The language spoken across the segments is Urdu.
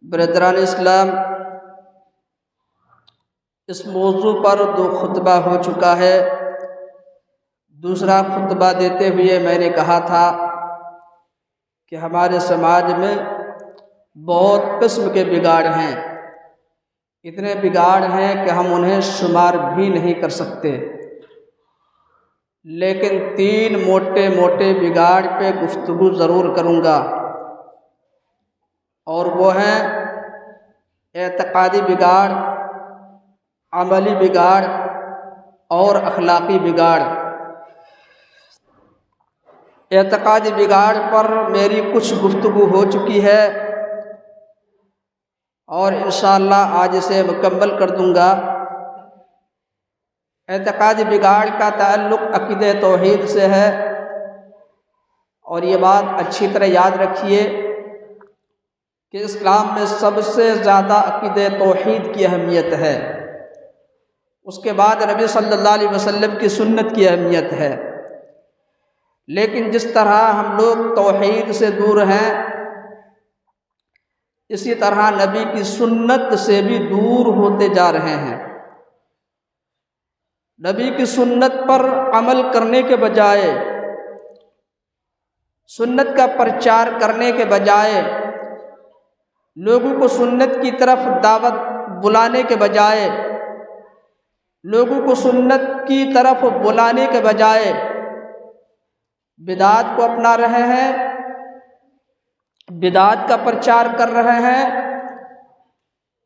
برادران اسلام، اس موضوع پر 2 خطبہ ہو چکا ہے۔ دوسرا خطبہ دیتے ہوئے میں نے کہا تھا کہ ہمارے سماج میں بہت قسم کے بگاڑ ہیں، اتنے بگاڑ ہیں کہ ہم انہیں شمار بھی نہیں کر سکتے، لیکن 3 موٹے موٹے بگاڑ پہ گفتگو ضرور کروں گا، اور وہ ہیں اعتقادی بگاڑ، عملی بگاڑ اور اخلاقی بگاڑ۔ اعتقادی بگاڑ پر میری کچھ گفتگو ہو چکی ہے اور انشاءاللہ آج اسے مکمل کر دوں گا۔ اعتقادی بگاڑ کا تعلق عقیدہ توحید سے ہے، اور یہ بات اچھی طرح یاد رکھیے کہ اسلام میں سب سے زیادہ عقیدہ توحید کی اہمیت ہے، اس کے بعد نبی صلی اللہ علیہ وسلم کی سنت کی اہمیت ہے۔ لیکن جس طرح ہم لوگ توحید سے دور ہیں، اسی طرح نبی کی سنت سے بھی دور ہوتے جا رہے ہیں۔ نبی کی سنت پر عمل کرنے کے بجائے، سنت کا پرچار کرنے کے بجائے، لوگوں کو سنت کی طرف دعوت بلانے کے بجائے، لوگوں کو سنت کی طرف بلانے کے بجائے بدعات کو اپنا رہے ہیں، بدعات کا پرچار کر رہے ہیں،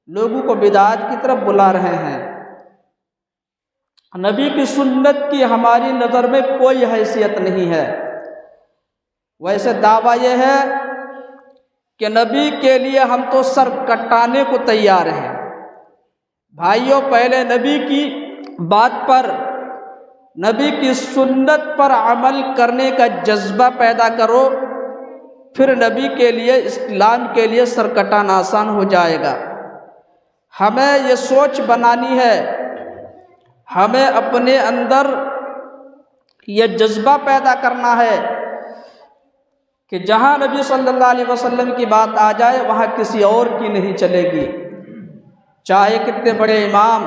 لوگوں کو بدعات کی طرف بلا رہے ہیں۔ نبی کی سنت کی ہماری نظر میں کوئی حیثیت نہیں ہے۔ ویسے دعویٰ یہ ہے کہ نبی کے لیے ہم تو سر کٹانے کو تیار ہیں۔ بھائیوں، پہلے نبی کی بات پر، نبی کی سنت پر عمل کرنے کا جذبہ پیدا کرو، پھر نبی کے لیے، اسلام کے لیے سر کٹانا آسان ہو جائے گا۔ ہمیں یہ سوچ بنانی ہے، ہمیں اپنے اندر یہ جذبہ پیدا کرنا ہے کہ جہاں نبی صلی اللہ علیہ وسلم کی بات آ جائے وہاں کسی اور کی نہیں چلے گی، چاہے کتنے بڑے امام،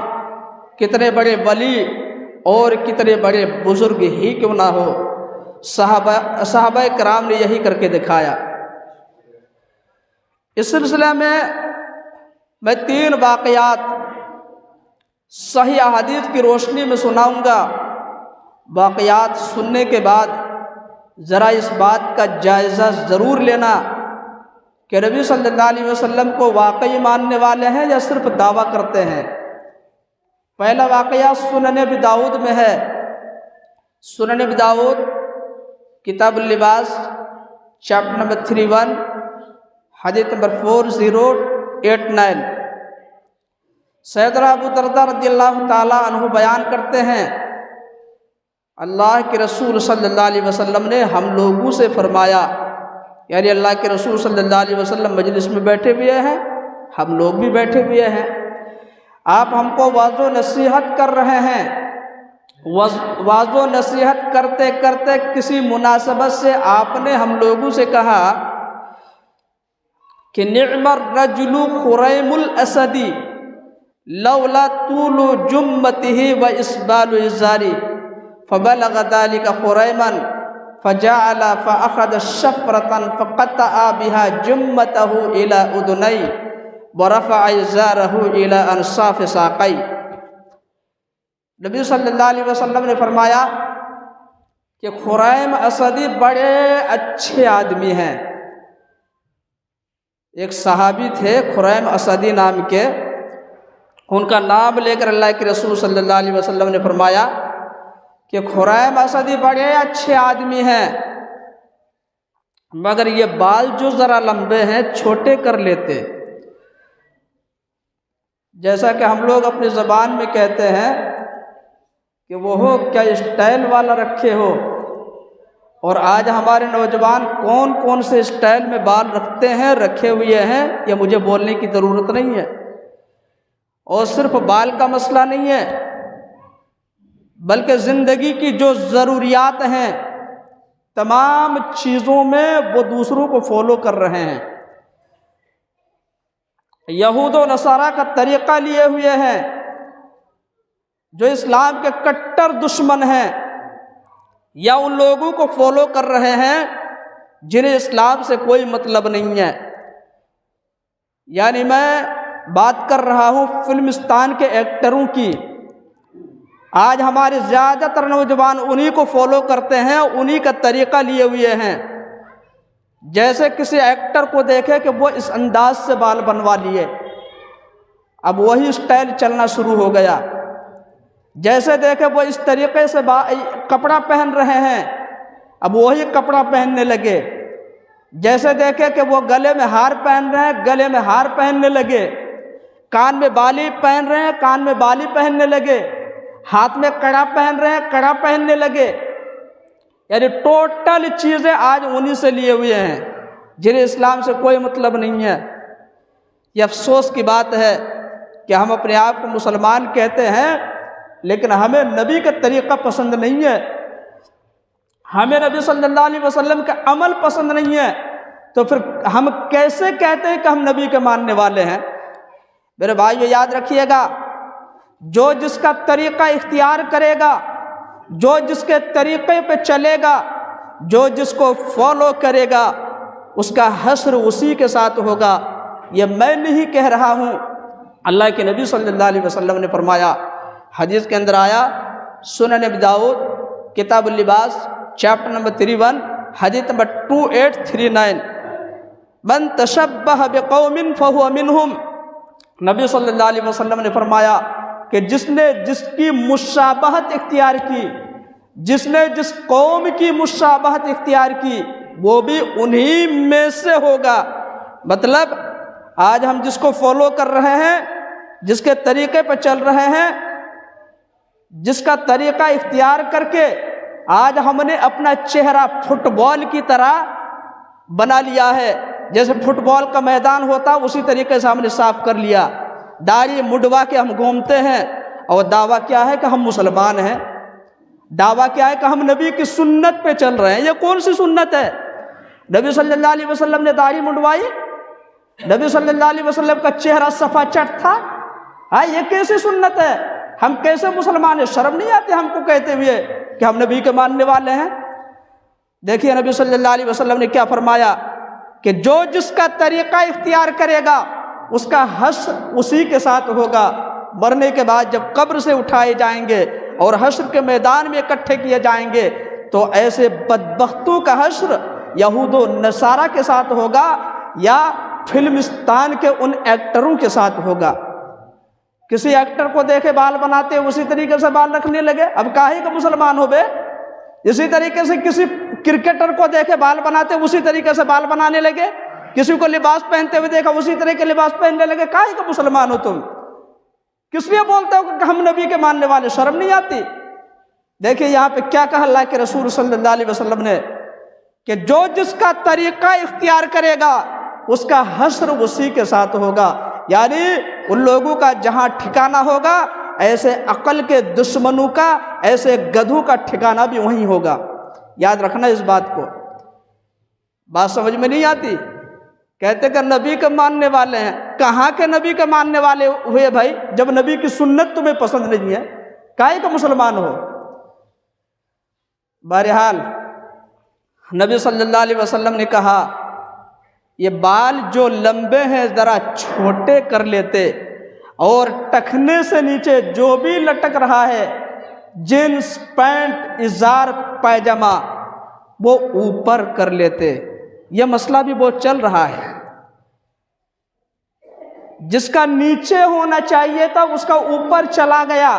کتنے بڑے ولی اور کتنے بڑے بزرگ ہی کیوں نہ ہو۔ صحابہ کرام نے یہی کر کے دکھایا۔ اس سلسلے میں 3 واقعات صحیح احادیث کی روشنی میں سناؤں گا۔ واقعات سننے کے بعد ذرا اس بات کا جائزہ ضرور لینا کہ نبی صلی اللہ علیہ وسلم کو واقعی ماننے والے ہیں یا صرف دعویٰ کرتے ہیں۔ پہلا واقعہ سنن ابی داؤد میں ہے۔ سنن ابی داؤد کتاب اللباس چیپٹر نمبر 31 حدیث نمبر 4089۔ سیدنا ابو درداء رضی اللہ تعالیٰ عنہ بیان کرتے ہیں، اللہ کے رسول صلی اللہ علیہ وسلم نے ہم لوگوں سے فرمایا، یعنی اللہ کے رسول صلی اللہ علیہ وسلم مجلس میں بیٹھے ہوئے ہیں، ہم لوگ بھی بیٹھے ہوئے ہیں، آپ ہم کو واعظ و نصیحت کر رہے ہیں۔ واعظ و نصیحت کرتے کرتے کسی مناسبت سے آپ نے ہم لوگوں سے کہا کہ نعم الرجل خریم الاسدی لولا طول جمته واسبال ازاری فبلغ ذلك خریما فجعل فاخذ شفرة فقطع بها جمته الى اذنی ورفع ازارہ الى انصاف ساقی۔ نبی صلی اللہ علیہ وسلم نے فرمایا کہ خریم اسدی بڑے اچھے آدمی ہیں۔ ایک صحابی تھے خریم اسدی نام کے، ان کا نام لے کر اللہ کے رسول صلی اللہ علیہ وسلم نے فرمایا کہ خریم اسدی بڑے اچھے آدمی ہیں، مگر یہ بال جو ذرا لمبے ہیں چھوٹے کر لیتے۔ جیسا کہ ہم لوگ اپنی زبان میں کہتے ہیں کہ وہ ہو کیا اسٹائل والا رکھے ہو، اور آج ہمارے نوجوان کون کون سے اسٹائل میں بال رکھتے ہیں، رکھے ہوئے ہیں، یہ مجھے بولنے کی ضرورت نہیں ہے۔ اور صرف بال کا مسئلہ نہیں ہے، بلکہ زندگی کی جو ضروریات ہیں تمام چیزوں میں وہ دوسروں کو فالو کر رہے ہیں۔ یہود و نصارہ کا طریقہ لیے ہوئے ہیں، جو اسلام کے کٹر دشمن ہیں، یا ان لوگوں کو فالو کر رہے ہیں جنہیں اسلام سے کوئی مطلب نہیں ہے۔ یعنی میں بات کر رہا ہوں فلمستان کے ایکٹروں کی۔ آج ہمارے زیادہ تر نوجوان انہی کو فالو کرتے ہیں، انہی کا طریقہ لیے ہوئے ہیں۔ جیسے کسی ایکٹر کو دیکھے کہ وہ اس انداز سے بال بنوا لیے، اب وہی اسٹائل چلنا شروع ہو گیا۔ جیسے دیکھے وہ اس طریقے سے کپڑا پہن رہے ہیں، اب وہی کپڑا پہننے لگے۔ جیسے دیکھے کہ وہ گلے میں ہار پہن رہے ہیں، گلے میں ہار پہننے لگے۔ کان میں بالی پہن رہے ہیں، کان میں بالی پہننے لگے۔ ہاتھ میں کڑا پہن رہے ہیں، کڑا پہننے لگے۔ یعنی ٹوٹل چیزیں آج انہی سے لیے ہوئے ہیں جنہیں اسلام سے کوئی مطلب نہیں ہے۔ یہ افسوس کی بات ہے کہ ہم اپنے آپ کو مسلمان کہتے ہیں، لیکن ہمیں نبی کا طریقہ پسند نہیں ہے، ہمیں نبی صلی اللہ علیہ وسلم کا عمل پسند نہیں ہے، تو پھر ہم کیسے کہتے ہیں کہ ہم نبی کے ماننے والے ہیں؟ میرے بھائیو یاد رکھیے گا، جو جس کا طریقہ اختیار کرے گا، جو جس کے طریقے پہ چلے گا، جو جس کو فالو کرے گا، اس کا حشر اسی کے ساتھ ہوگا۔ یہ میں نہیں کہہ رہا ہوں، اللہ کے نبی صلی اللہ علیہ وسلم نے فرمایا۔ حدیث کے اندر آیا، سنن ابی داؤد کتاب اللباس چیپٹر نمبر 31 حدیث نمبر 2839، من تشبہ بقوم فہو منہم۔ نبی صلی اللہ علیہ وسلم نے فرمایا کہ جس نے جس کی مشابہت اختیار کی، جس نے جس قوم کی مشابہت اختیار کی، وہ بھی انہی میں سے ہوگا۔ مطلب آج ہم جس کو فالو کر رہے ہیں، جس کے طریقے پہ چل رہے ہیں، جس کا طریقہ اختیار کر کے آج ہم نے اپنا چہرہ فٹ بال کی طرح بنا لیا ہے، جیسے فٹ بال کا میدان ہوتا اسی طریقے سے ہم نے صاف کر لیا۔ داڑھی مڈوا کے ہم گھومتے ہیں، اور دعویٰ کیا ہے کہ ہم مسلمان ہیں، دعویٰ کیا ہے کہ ہم نبی کی سنت پہ چل رہے ہیں۔ یہ کون سی سنت ہے؟ نبی صلی اللہ علیہ وسلم نے داڑھی منڈوائی؟ نبی صلی اللہ علیہ وسلم کا چہرہ صفا چٹ تھا؟ یہ کیسی سنت ہے؟ ہم کیسے مسلمان ہیں؟ شرم نہیں آتی ہم کو کہتے ہوئے کہ ہم نبی کے ماننے والے ہیں؟ دیکھیے نبی صلی اللہ علیہ وسلم نے کیا فرمایا کہ جو جس کا طریقہ اختیار کرے گا اس کا حشر اسی کے ساتھ ہوگا۔ مرنے کے بعد جب قبر سے اٹھائے جائیں گے اور حشر کے میدان میں اکٹھے کیے جائیں گے، تو ایسے بدبختوں کا حشر یہود و نصارہ کے ساتھ ہوگا، یا فلمستان کے ان ایکٹروں کے ساتھ ہوگا۔ کسی ایکٹر کو دیکھے بال بناتے اسی طریقے سے بال رکھنے لگے، اب کاہے کا مسلمان ہو بے؟ اسی طریقے سے کسی کرکٹر کو دیکھے بال بناتے اسی طریقے سے بال بنانے لگے، کسی کو لباس پہنتے ہوئے دیکھا اسی طرح کے لباس پہننے لگے، کاہے کا مسلمان ہو تم؟ کس لیے بولتے ہو کہ ہم نبی کے ماننے والے؟ شرم نہیں آتی؟ دیکھیں یہاں پہ کیا کہا اللہ کے رسول صلی اللہ علیہ وسلم نے کہ جو جس کا طریقہ اختیار کرے گا اس کا حشر اسی کے ساتھ ہوگا۔ یعنی ان لوگوں کا جہاں ٹھکانہ ہوگا، ایسے عقل کے دشمنوں کا، ایسے گدھوں کا ٹھکانہ بھی وہیں ہوگا۔ یاد رکھنا اس بات کو۔ بات سمجھ میں نہیں آتی؟ کہتے کہ نبی کے ماننے والے ہیں، کہاں کے نبی کے ماننے والے ہوئے بھائی؟ جب نبی کی سنت تمہیں پسند نہیں ہے، کائے کا مسلمان ہو؟ بہرحال نبی صلی اللہ علیہ وسلم نے کہا یہ بال جو لمبے ہیں ذرا چھوٹے کر لیتے، اور ٹخنے سے نیچے جو بھی لٹک رہا ہے، جینس پینٹ ازار پائجامہ، وہ اوپر کر لیتے۔ یہ مسئلہ بھی بہت چل رہا ہے۔ جس کا نیچے ہونا چاہیے تھا اس کا اوپر چلا گیا،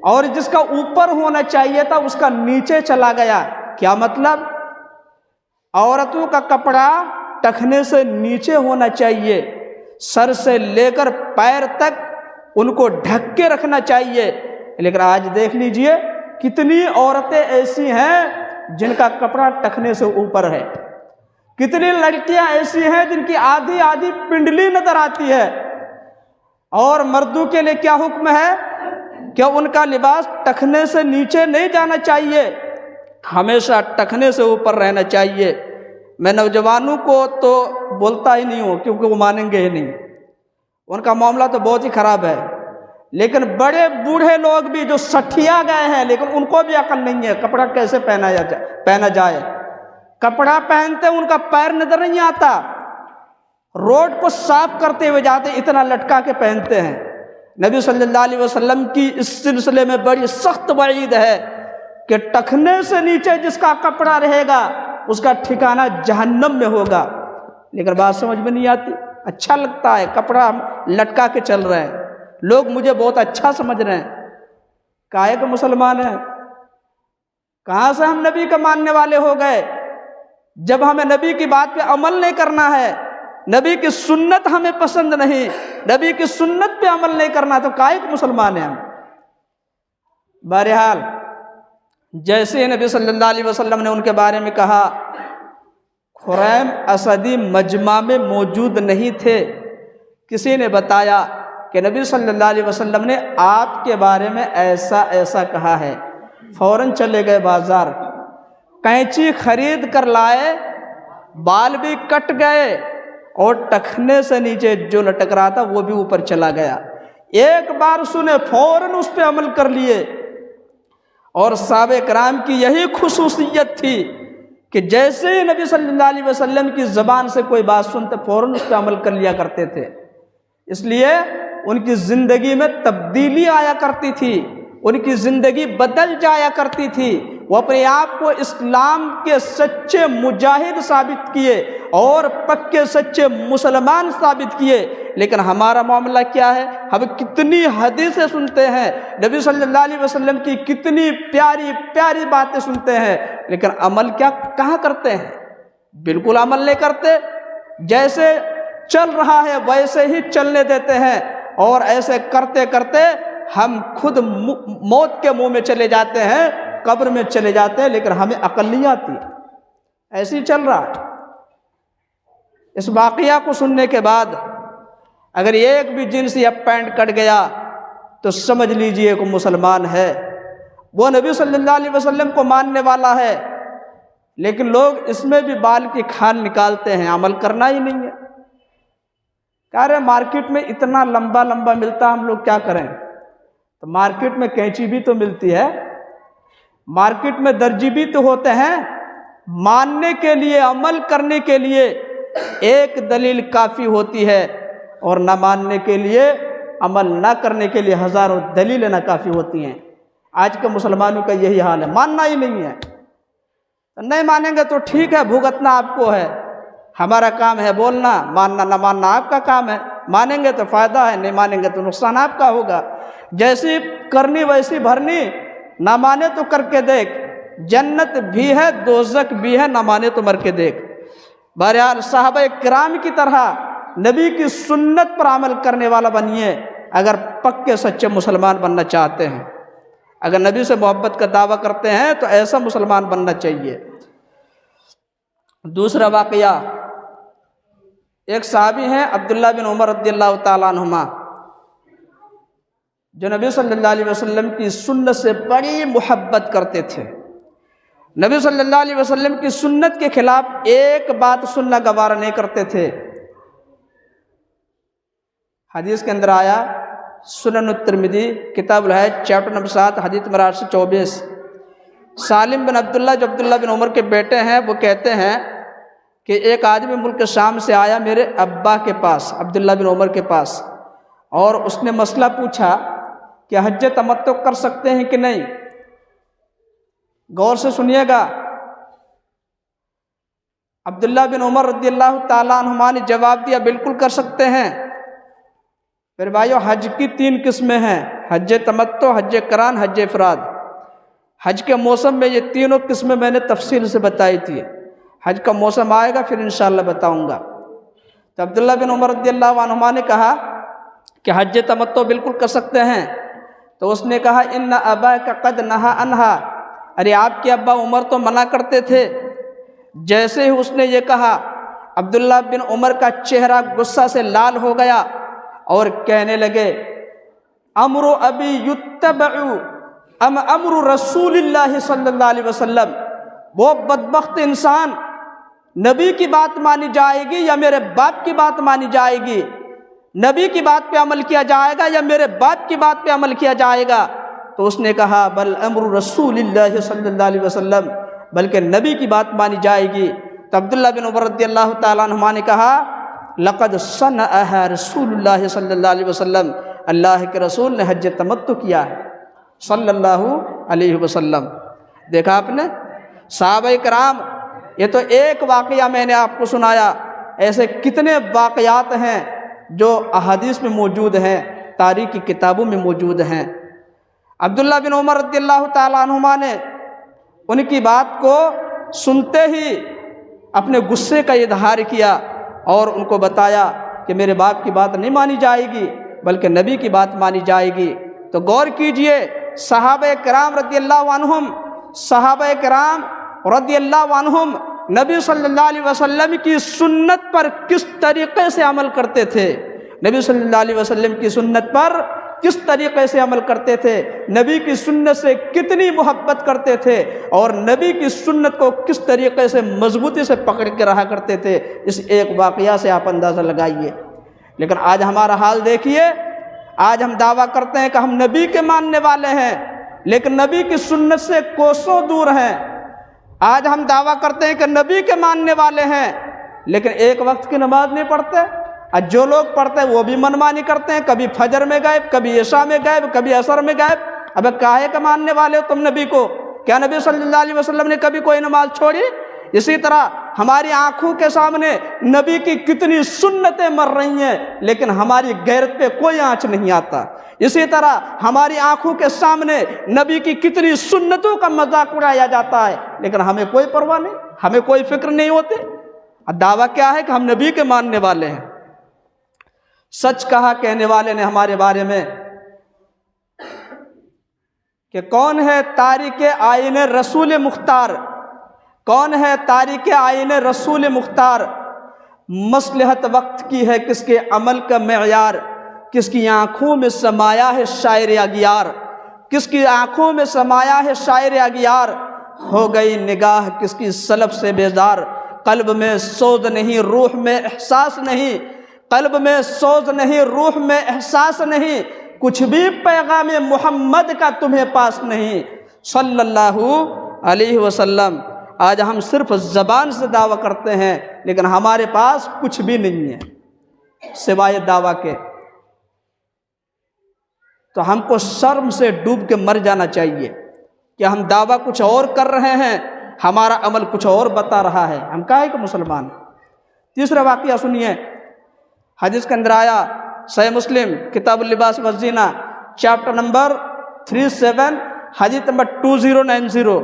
اور جس کا اوپر ہونا چاہیے تھا اس کا نیچے چلا گیا۔ کیا مطلب؟ عورتوں کا کپڑا ٹخنے سے نیچے ہونا چاہیے، سر سے لے کر پیر تک ان کو ڈھک کے رکھنا چاہیے، لیکن آج دیکھ لیجئے کتنی عورتیں ایسی ہیں جن کا کپڑا ٹخنے سے اوپر ہے، کتنی لڑکیاں ایسی ہیں جن کی آدھی آدھی پنڈلی نظر آتی ہے۔ اور مردوں کے لیے کیا حکم ہے کہ ان کا لباس ٹخنے سے نیچے نہیں جانا چاہیے، ہمیشہ ٹخنے سے اوپر رہنا چاہیے۔ میں نوجوانوں کو تو بولتا ہی نہیں ہوں کیونکہ وہ مانیں گے ہی نہیں، ان کا معاملہ تو بہت ہی خراب ہے، لیکن بڑے بوڑھے لوگ بھی جو سٹھیا گئے ہیں لیکن ان کو بھی عقل نہیں ہے کپڑا کیسے پہنا جائے، کپڑا پہنتے ان کا پیر نظر نہیں آتا، روڈ کو صاف کرتے ہوئے جاتے اتنا لٹکا کے پہنتے ہیں۔ نبی صلی اللہ علیہ وسلم کی اس سلسلے میں بڑی سخت وعید ہے کہ ٹخنے سے نیچے جس کا کپڑا رہے گا اس کا ٹھکانہ جہنم میں ہوگا، لیکن بات سمجھ میں نہیں آتی، اچھا لگتا ہے کپڑا ہم لٹکا کے چل رہے ہیں، لوگ مجھے بہت اچھا سمجھ رہے ہیں، کائے کہ مسلمان ہیں، کہاں سے ہم نبی کا ماننے والے ہو گئے؟ جب ہمیں نبی کی بات پہ عمل نہیں کرنا ہے، نبی کی سنت ہمیں پسند نہیں، نبی کی سنت پہ عمل نہیں کرنا تو کائے کہ مسلمان ہیں ہم۔ بہرحال جیسے نبی صلی اللہ علیہ وسلم نے ان کے بارے میں کہا، خریم اسدی مجمع میں موجود نہیں تھے، کسی نے بتایا کہ نبی صلی اللہ علیہ وسلم نے آپ کے بارے میں ایسا ایسا کہا ہے، فوراً چلے گئے بازار، کینچی خرید کر لائے، بال بھی کٹ گئے اور ٹخنے سے نیچے جو لٹک رہا تھا وہ بھی اوپر چلا گیا، ایک بار سنے فوراً اس پہ عمل کر لیے۔ اور صحابہ کرام کی یہی خصوصیت تھی کہ جیسے ہی نبی صلی اللہ علیہ وسلم کی زبان سے کوئی بات سنتے فوراً اس پہ عمل کر لیا کرتے تھے، اس لیے ان کی زندگی میں تبدیلی آیا کرتی تھی، ان کی زندگی بدل جایا کرتی تھی، وہ اپنے آپ کو اسلام کے سچے مجاہد ثابت کیے اور پکے سچے مسلمان ثابت کیے۔ لیکن ہمارا معاملہ کیا ہے؟ ہم کتنی حدیثیں سنتے ہیں، نبی صلی اللہ علیہ وسلم کی کتنی پیاری پیاری باتیں سنتے ہیں، لیکن عمل کہاں کرتے ہیں؟ بالکل عمل نہیں کرتے، جیسے چل رہا ہے ویسے ہی چلنے دیتے ہیں، اور ایسے کرتے کرتے ہم خود موت کے منہ میں چلے جاتے ہیں، قبر میں چلے جاتے ہیں، لیکن ہمیں عقل نہیں آتی، ایسے ہی چل رہا ہے۔ اس واقعہ کو سننے کے بعد اگر ایک بھی جنس یا پینٹ کٹ گیا تو سمجھ لیجئے کہ مسلمان ہے، وہ نبی صلی اللہ علیہ وسلم کو ماننے والا ہے، لیکن لوگ اس میں بھی بال کی کھال نکالتے ہیں، عمل کرنا ہی نہیں ہے۔ کہہ رہے مارکیٹ میں اتنا لمبا لمبا ملتا، ہم لوگ کیا کریں؟ تو مارکیٹ میں کینچی بھی تو ملتی ہے، مارکیٹ میں درجی بھی تو ہوتے ہیں، ماننے کے لیے عمل کرنے کے لیے ایک دلیل کافی ہوتی ہے، اور نہ ماننے کے لیے عمل نہ کرنے کے لیے ہزاروں دلیلیں نہ کافی ہوتی ہیں۔ آج کے مسلمانوں کا یہی حال ہے، ماننا ہی نہیں ہے، نہیں مانیں گے تو ٹھیک ہے، بھگتنا آپ کو ہے، ہمارا کام ہے بولنا، ماننا نہ ماننا آپ کا کام ہے، مانیں گے تو فائدہ ہے، نہیں مانیں گے تو نقصان آپ کا ہوگا، جیسی کرنی ویسی بھرنی، نہ مانے تو کر کے دیکھ، جنت بھی ہے دوزخ بھی ہے، نہ مانے تو مر کے دیکھ۔ بہرحال صحابہ کرام کی طرح نبی کی سنت پر عمل کرنے والا بنیے اگر پکے سچے مسلمان بننا چاہتے ہیں، اگر نبی سے محبت کا دعویٰ کرتے ہیں تو ایسا مسلمان بننا چاہیے۔ دوسرا واقعہ، ایک صحابی ہیں عبداللہ بن عمر رضی اللہ تعالیٰ عنہما، جو نبی صلی اللہ علیہ وسلم کی سنت سے بڑی محبت کرتے تھے، نبی صلی اللہ علیہ وسلم کی سنت کے خلاف ایک بات سننا گوارا نہیں کرتے تھے۔ حدیث کے اندر آیا، سنن الترمذی کتاب الحج چیپٹر نمبر 7 حدیث نمبر 824، سالم بن عبداللہ جو عبداللہ بن عمر کے بیٹے ہیں وہ کہتے ہیں کہ ایک آدمی ملک شام سے آیا میرے ابا کے پاس، عبداللہ بن عمر کے پاس، اور اس نے مسئلہ پوچھا کہ حج تمتع کر سکتے ہیں کہ نہیں؟ غور سے سنیے گا، عبداللہ بن عمر رضی اللہ تعالیٰ عنہما نے جواب دیا بالکل کر سکتے ہیں۔ پھر بھائیو حج کی 3 قسمیں ہیں، حج تمتع، حج قران، حج افراد۔ حج کے موسم میں یہ تینوں قسمیں میں نے تفصیل سے بتائی تھی، حج کا موسم آئے گا پھر انشاءاللہ بتاؤں گا۔ تو عبداللہ بن عمر رضی اللہ عنہما نے کہا کہ حج تمتع بالکل کر سکتے ہیں، تو اس نے کہا ان اباک قد نہا عنہا، ارے آپ کے ابا عمر تو منع کرتے تھے۔ جیسے ہی اس نے یہ کہا عبداللہ بن عمر کا چہرہ غصہ سے لال ہو گیا اور کہنے لگے امر ابی یتبع ام امر رسول اللہ صلی اللہ علیہ وسلم۔ وہ بدبخت انسان نبی کی بات مانی جائے گی یا میرے باپ کی بات مانی جائے گی؟ نبی کی بات پہ عمل کیا جائے گا یا میرے باپ کی بات پہ عمل کیا جائے گا؟ تو اس نے کہا بل امر رسول اللہ صلی اللہ علیہ وسلم، بلکہ نبی کی بات مانی جائے گی۔ تو عبداللہ بن عمر رضی اللہ تعالیٰ عنہما نے کہا لقد صنعها رسول اللہ صلی اللہ علیہ وسلم، اللہ کے رسول نے حج تمتع کیا ہے صلی اللہ علیہ وسلم۔ دیکھا آپ نے صحابہ کرام، یہ تو ایک واقعہ میں نے آپ کو سنایا، ایسے کتنے واقعات ہیں جو احادیث میں موجود ہیں، تاریخ کی کتابوں میں موجود ہیں۔ عبداللہ بن عمر رضی اللہ تعالیٰ عنہما نے ان کی بات کو سنتے ہی اپنے غصے کا اظہار کیا اور ان کو بتایا کہ میرے باپ کی بات نہیں مانی جائے گی بلکہ نبی کی بات مانی جائے گی۔ تو غور کیجئے صحابہ کرام رضی اللہ عنہم، صحابہ کرام رضی اللہ عنہم نبی صلی اللہ علیہ وسلم کی سنت پر کس طریقے سے عمل کرتے تھے، نبی صلی اللہ علیہ وسلم کی سنت پر کس طریقے سے عمل کرتے تھے، نبی کی سنت سے کتنی محبت کرتے تھے اور نبی کی سنت کو کس طریقے سے مضبوطی سے پکڑ کے رہا کرتے تھے، اس ایک واقعہ سے آپ اندازہ لگائیے۔ لیکن آج ہمارا حال دیکھیے، آج ہم دعویٰ کرتے ہیں کہ ہم نبی کے ماننے والے ہیں لیکن نبی کی سنت سے کوسوں دور ہیں۔ آج ہم دعویٰ کرتے ہیں کہ نبی کے ماننے والے ہیں لیکن ایک وقت کی نماز نہیں پڑھتے، اور جو لوگ پڑھتے ہیں وہ بھی منمانی کرتے ہیں، کبھی فجر میں غائب، کبھی عشاء میں غائب، کبھی عصر میں غائب۔ اب کاہے کا ماننے والے ہو تم نبی کو؟ کیا نبی صلی اللہ علیہ وسلم نے کبھی کوئی نماز چھوڑی؟ اسی طرح ہماری آنکھوں کے سامنے نبی کی کتنی سنتیں مر رہی ہیں لیکن ہماری غیرت پہ کوئی آنچ نہیں آتا۔ اسی طرح ہماری آنکھوں کے سامنے نبی کی کتنی سنتوں کا مذاق اڑایا جاتا ہے لیکن ہمیں کوئی پرواہ نہیں، ہمیں کوئی فکر نہیں ہوتی۔ دعویٰ کیا ہے کہ ہم نبی کے ماننے والے ہیں۔ سچ کہا کہنے والے نے ہمارے بارے میں کہ کون ہے تارک آئین رسول مختار، کون ہے تارک آئین رسول مختار، مصلحت وقت کی ہے کس کے عمل کا معیار، کس کی آنکھوں میں سمایا ہے شاعر اغیار، کس کی آنکھوں میں سمایا ہے شاعر اغیار، ہو گئی نگاہ کس کی سلب سے بیزار، قلب میں سوز نہیں روح میں احساس نہیں، قلب میں سوز نہیں روح میں احساس نہیں، کچھ بھی پیغام محمد کا تمہیں پاس نہیں صلی اللہ علیہ وسلم۔ آج ہم صرف زبان سے دعویٰ کرتے ہیں لیکن ہمارے پاس کچھ بھی نہیں ہے سوائے دعویٰ کے۔ تو ہم کو شرم سے ڈوب کے مر جانا چاہیے کہ ہم دعویٰ کچھ اور کر رہے ہیں، ہمارا عمل کچھ اور بتا رہا ہے، ہم کہے کہ مسلمان۔ تیسرا واقعہ سنیے، حدیث کے اندر آیا، صحیح مسلم کتاب اللباس والزینہ چیپٹر نمبر 37 حدیث نمبر 2090۔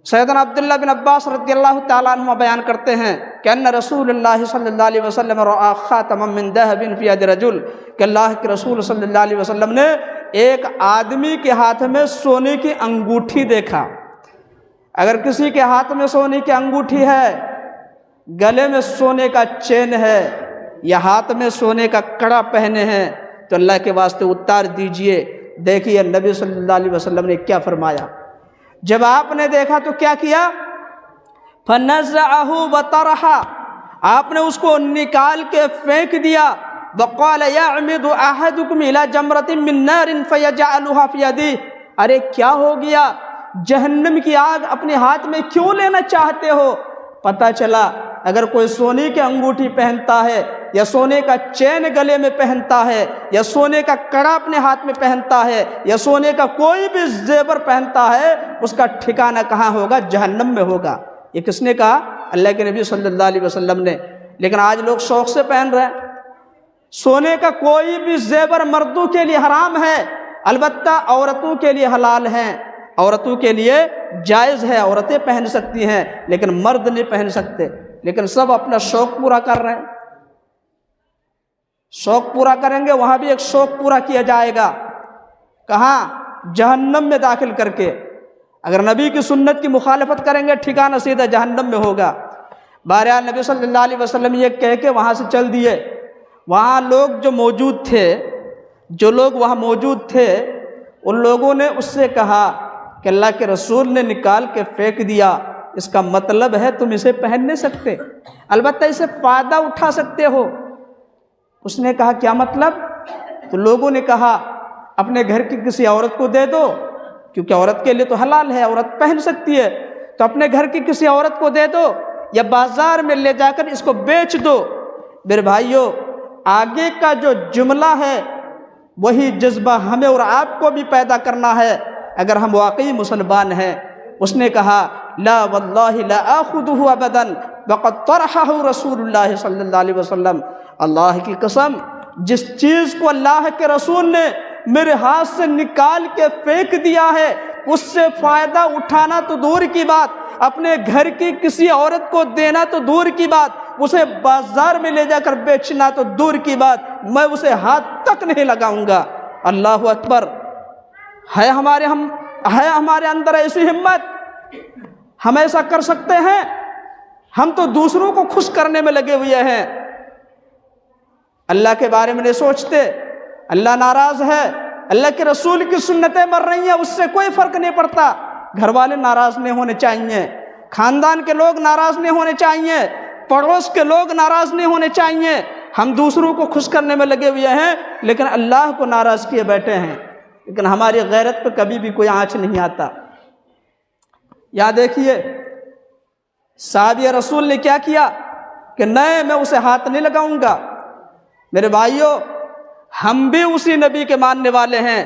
سیدنا عبداللہ بن عباس رضی اللہ تعالیٰ عنہ بیان کرتے ہیں کہ ان رسول اللہ صلی اللہ علیہ وسلم رأى خاتما من ذهب في يد رجل، کہ اللہ کے رسول صلی اللہ علیہ وسلم نے ایک آدمی کے ہاتھ میں سونے کی انگوٹھی دیکھا۔ اگر کسی کے ہاتھ میں سونے کی انگوٹھی ہے، گلے میں سونے کا چین ہے یا ہاتھ میں سونے کا کڑا پہنے ہیں تو اللہ کے واسطے اتار دیجئے۔ دیکھیے نبی صلی اللہ علیہ وسلم نے کیا فرمایا۔ جب آپ نے دیکھا تو کیا کیا؟ فَنَزَعَهُ وَطَرَحَ، آپ نے اس کو نکال کے پھینک دیا۔ وَقَالَ يَعْمِدُ أَحَدُكُمْ إِلَى جَمْرَةٍ مِّن نَارٍ فَيَجْعَلُهَا فِي يَدِهِ، ارے کیا ہو گیا، جہنم کی آگ اپنے ہاتھ میں کیوں لینا چاہتے ہو؟ پتہ چلا اگر کوئی سونے کی انگوٹھی پہنتا ہے یا سونے کا چین گلے میں پہنتا ہے یا سونے کا کڑا اپنے ہاتھ میں پہنتا ہے یا سونے کا کوئی بھی زیور پہنتا ہے، اس کا ٹھکانہ کہاں ہوگا؟ جہنم میں ہوگا۔ یہ کس نے کہا؟ اللہ کے نبی صلی اللہ علیہ وسلم نے۔ لیکن آج لوگ شوق سے پہن رہے ہیں۔ سونے کا کوئی بھی زیور مردوں کے لیے حرام ہے، البتہ عورتوں کے لیے حلال ہیں، عورتوں کے لیے جائز ہے، عورتیں پہن سکتی ہیں لیکن مرد نہیں پہن سکتے۔ لیکن سب اپنا شوق پورا کر رہے ہیں۔ شوق پورا کریں گے وہاں بھی ایک شوق پورا کیا جائے گا، کہاں؟ جہنم میں داخل کر کے۔ اگر نبی کی سنت کی مخالفت کریں گے ٹھکانہ سیدھا جہنم میں ہوگا۔ بہرحال نبی صلی اللہ علیہ وسلم یہ کہہ کے وہاں سے چل دیے۔ وہاں لوگ جو موجود تھے، جو لوگ وہاں موجود تھے، ان لوگوں نے اس سے کہا کہ اللہ کے رسول نے نکال کے پھینک دیا، اس کا مطلب ہے تم اسے پہن نہیں سکتے، البتہ اسے فائدہ اٹھا سکتے ہو۔ اس نے کہا کیا مطلب؟ تو لوگوں نے کہا اپنے گھر کی کسی عورت کو دے دو، کیونکہ عورت کے لیے تو حلال ہے، عورت پہن سکتی ہے، تو اپنے گھر کی کسی عورت کو دے دو یا بازار میں لے جا کر اس کو بیچ دو۔ میرے بھائیوں، آگے کا جو جملہ ہے وہی جذبہ ہمیں اور آپ کو بھی پیدا کرنا ہے اگر ہم واقعی مسلمان ہیں۔ اس نے کہا لا واللہ لا آخذہ ابدا وقد طرحہ رسول اللہ صلی اللہ علیہ وسلم، اللہ کی قسم جس چیز کو اللہ کے رسول نے میرے ہاتھ سے نکال کے پھینک دیا ہے اس سے فائدہ اٹھانا تو دور کی بات، اپنے گھر کی کسی عورت کو دینا تو دور کی بات، اسے بازار میں لے جا کر بیچنا تو دور کی بات، میں اسے ہاتھ تک نہیں لگاؤں گا۔ اللہ اکبر! ہے ہمارے اندر ایسی ہمت؟ ہم ایسا کر سکتے ہیں؟ ہم تو دوسروں کو خوش کرنے میں لگے ہوئے ہیں، اللہ کے بارے میں نہیں سوچتے۔ اللہ ناراض ہے، اللہ کے رسول کی سنتیں مر رہی ہیں، اس سے کوئی فرق نہیں پڑتا۔ گھر والے ناراض نہیں ہونے چاہیے، خاندان کے لوگ ناراض نہیں ہونے چاہیے، پڑوس کے لوگ ناراض نہیں ہونے چاہیے۔ ہم دوسروں کو خوش کرنے میں لگے ہوئے ہیں لیکن اللہ کو ناراض کیے بیٹھے ہیں، لیکن ہماری غیرت پہ کبھی بھی کوئی آنچ نہیں آتا۔ یہاں دیکھیے صحابی رسول نے کیا کیا کہ نہیں، میں اسے ہاتھ نہیں لگاؤں گا۔ میرے بھائیوں، ہم بھی اسی نبی کے ماننے والے ہیں،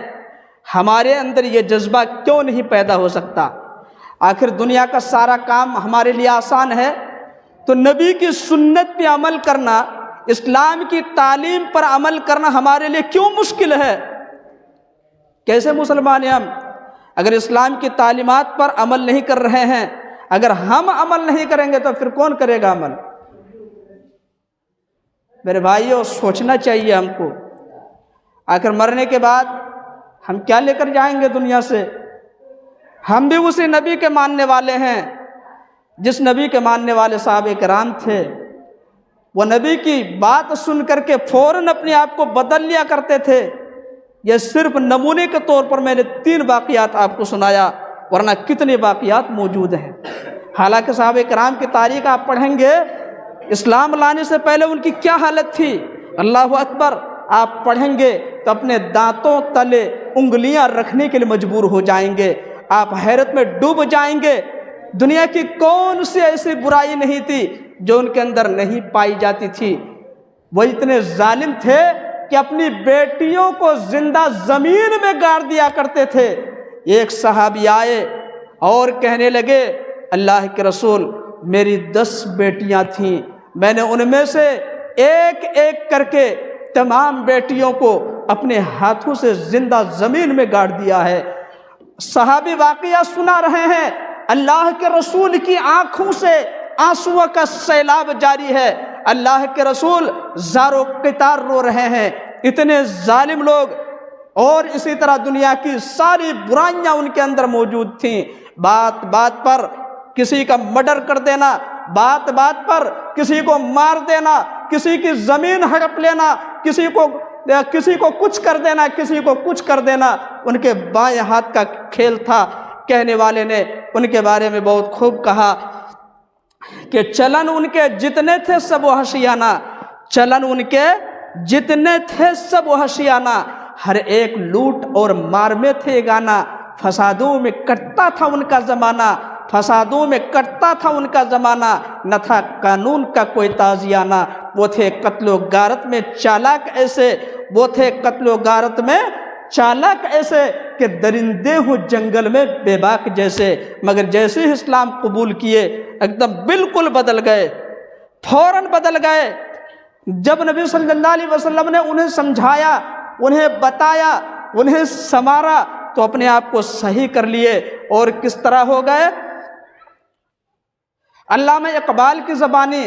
ہمارے اندر یہ جذبہ کیوں نہیں پیدا ہو سکتا؟ آخر دنیا کا سارا کام ہمارے لیے آسان ہے، تو نبی کی سنت پہ عمل کرنا، اسلام کی تعلیم پر عمل کرنا ہمارے لیے کیوں مشکل ہے؟ کیسے مسلمان ہیں ہم اگر اسلام کی تعلیمات پر عمل نہیں کر رہے ہیں؟ اگر ہم عمل نہیں کریں گے تو پھر کون کرے گا عمل؟ میرے بھائیوں، سوچنا چاہیے ہم کو، آخر مرنے کے بعد ہم کیا لے کر جائیں گے دنیا سے؟ ہم بھی اسی نبی کے ماننے والے ہیں جس نبی کے ماننے والے صحابہ کرام تھے۔ وہ نبی کی بات سن کر کے فوراً اپنے آپ کو بدل لیا کرتے تھے۔ یہ صرف نمونے کے طور پر میں نے 3 واقعات آپ کو سنایا، ورنہ کتنے واقعات موجود ہیں۔ حالانکہ صحابہ کرام کی تاریخ آپ پڑھیں گے، اسلام لانے سے پہلے ان کی کیا حالت تھی، اللہ اکبر! آپ پڑھیں گے تو اپنے دانتوں تلے انگلیاں رکھنے کے لیے مجبور ہو جائیں گے، آپ حیرت میں ڈوب جائیں گے۔ دنیا کی کون سی ایسی برائی نہیں تھی جو ان کے اندر نہیں پائی جاتی تھی۔ وہ اتنے ظالم تھے کہ اپنی بیٹیوں کو زندہ زمین میں گاڑ دیا کرتے تھے۔ ایک صحابی آئے اور کہنے لگے اللہ کے رسول، میری 10 بیٹیاں تھیں، میں نے ان میں سے ایک ایک کر کے تمام بیٹیوں کو اپنے ہاتھوں سے زندہ زمین میں گاڑ دیا ہے۔ صحابی واقعہ سنا رہے ہیں، اللہ کے رسول کی آنکھوں سے آنسوؤں کا سیلاب جاری ہے، اللہ کے رسول زار و قطار رو رہے ہیں۔ اتنے ظالم لوگ، اور اسی طرح دنیا کی ساری برائیاں ان کے اندر موجود تھیں۔ بات بات پر کسی کا مرڈر کر دینا، بات بات پر کسی کو مار دینا، کسی کی زمین ہڑپ لینا، کسی کو کچھ کر دینا، کسی کو کچھ کر دینا ان کے بائیں ہاتھ کا کھیل تھا۔ کہنے والے نے ان کے بارے میں بہت خوب کہا کہ چلن ان کے جتنے تھے سب وحشیانہ، چلن ان کے جتنے تھے سب وحشیانہ، ہر ایک لوٹ اور مار میں تھے گانا، فسادوں میں کٹتا تھا ان کا زمانہ، فسادوں میں کٹتا تھا ان کا زمانہ، نہ تھا قانون کا کوئی تازیانہ۔ وہ تھے قتل و غارت میں چالاک ایسے، وہ تھے قتل و غارت میں چالاک ایسے کہ درندے ہوں جنگل میں بے باک جیسے، مگر جیسے ہی اسلام قبول کیے ایک دم بالکل بدل گئے، فوراً بدل گئے۔ جب نبی صلی اللہ علیہ وسلم نے انہیں سمجھایا، انہیں بتایا، انہیں سنوارا تو اپنے آپ کو صحیح کر لیے، اور کس طرح ہو گئے؟ علامہ اقبال کی زبانی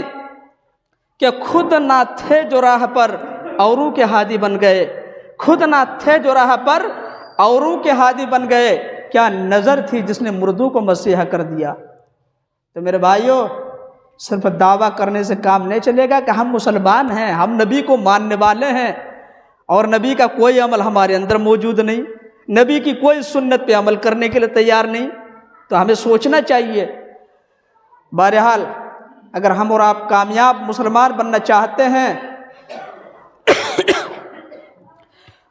کہ خود نہ تھے جو راہ پر اوروں کے ہادی بن گئے، خود نہ تھے جو راہ پر اوروں کے ہادی بن گئے، کیا نظر تھی جس نے مردوں کو مسیحا کر دیا۔ تو میرے بھائیوں، صرف دعویٰ کرنے سے کام نہیں چلے گا کہ ہم مسلمان ہیں، ہم نبی کو ماننے والے ہیں، اور نبی کا کوئی عمل ہمارے اندر موجود نہیں، نبی کی کوئی سنت پہ عمل کرنے کے لیے تیار نہیں، تو ہمیں سوچنا چاہیے۔ بہرحال اگر ہم اور آپ کامیاب مسلمان بننا چاہتے ہیں،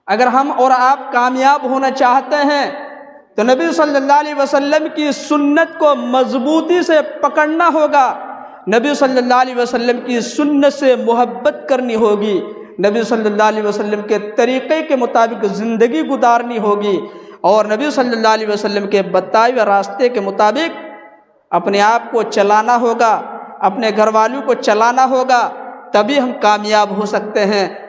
اگر ہم اور آپ کامیاب ہونا چاہتے ہیں تو نبی صلی اللہ علیہ وسلم کی سنت کو مضبوطی سے پکڑنا ہوگا، نبی صلی اللہ علیہ وسلم کی سنت سے محبت کرنی ہوگی، نبی صلی اللہ علیہ وسلم کے طریقے کے مطابق زندگی گزارنی ہوگی، اور نبی صلی اللہ علیہ وسلم کے بتائے ہوئے راستے کے مطابق اپنے آپ کو چلانا ہوگا، اپنے گھر والوں کو چلانا ہوگا، تبھی ہم کامیاب ہو سکتے ہیں۔